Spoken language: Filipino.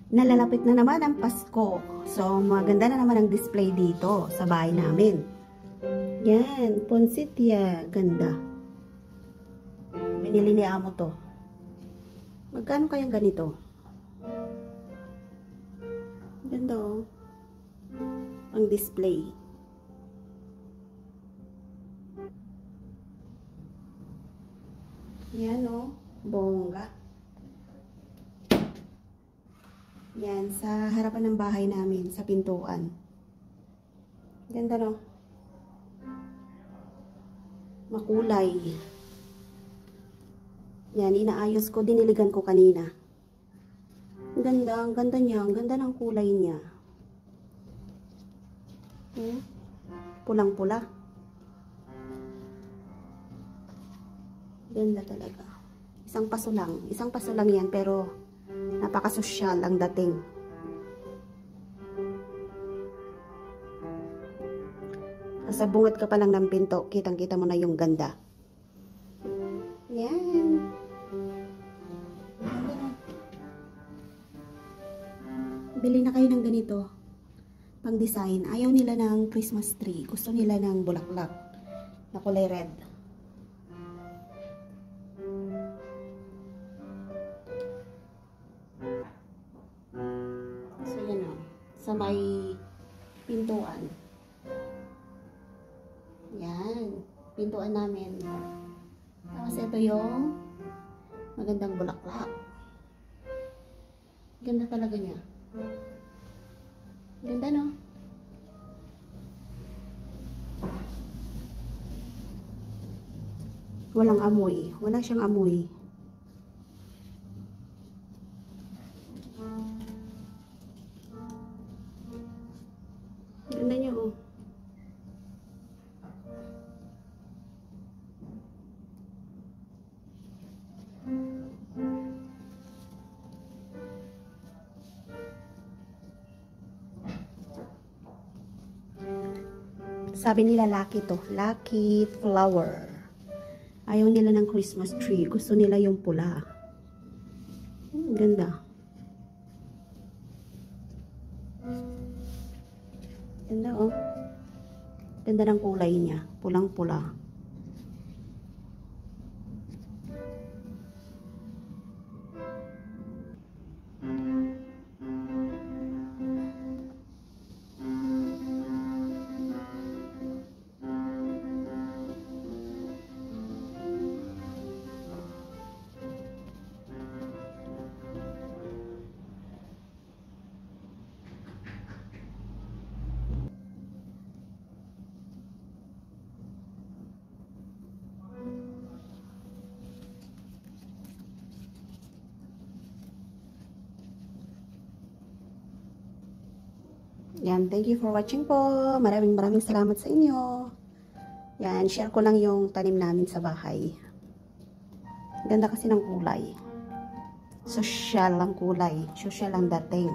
Nalalapit na naman ang Pasko. So, maganda na naman ang display dito sa bahay namin. Yan, Poinsettia. Ganda. Binili ni amo to. Magkano kayang ganito? Ganda oh. Ang display. Yan oh. Bongga. Yan, sa harapan ng bahay namin, sa pintuan. Ganda no? Makulay. Yan, inaayos ko, diniligan ko kanina. Ang ganda niya, ang ganda ng kulay niya. Pulang-pula. Ganda talaga. Isang paso lang yan, pero napakasosyal ang dating. Sa bungat ka pa lang ng pinto, kitang-kita mo na yung ganda. Yan. Bili na kayo ng ganito. Pang design. Ayaw nila ng Christmas tree. Gusto nila ng bulaklak na kulay red. So yan o. Sa may pintuan. Yan. Pintuan namin. Tapos ito yung magandang bulaklak. Ganda talaga niya. Ganda no? Walang amoy. Wala siyang amoy. Ganda niya oh. Sabi nila lucky to. Lucky flower. Ayaw nila ng Christmas tree. Gusto nila yung pula. Ganda. Ganda oh. Ganda ng kulay niya. Pulang-pula. Yan, thank you for watching po. Maraming salamat sa inyo. Yan, share ko lang yung tanim namin sa bahay. Ganda kasi ng kulay. Social ang kulay. Social ang dating.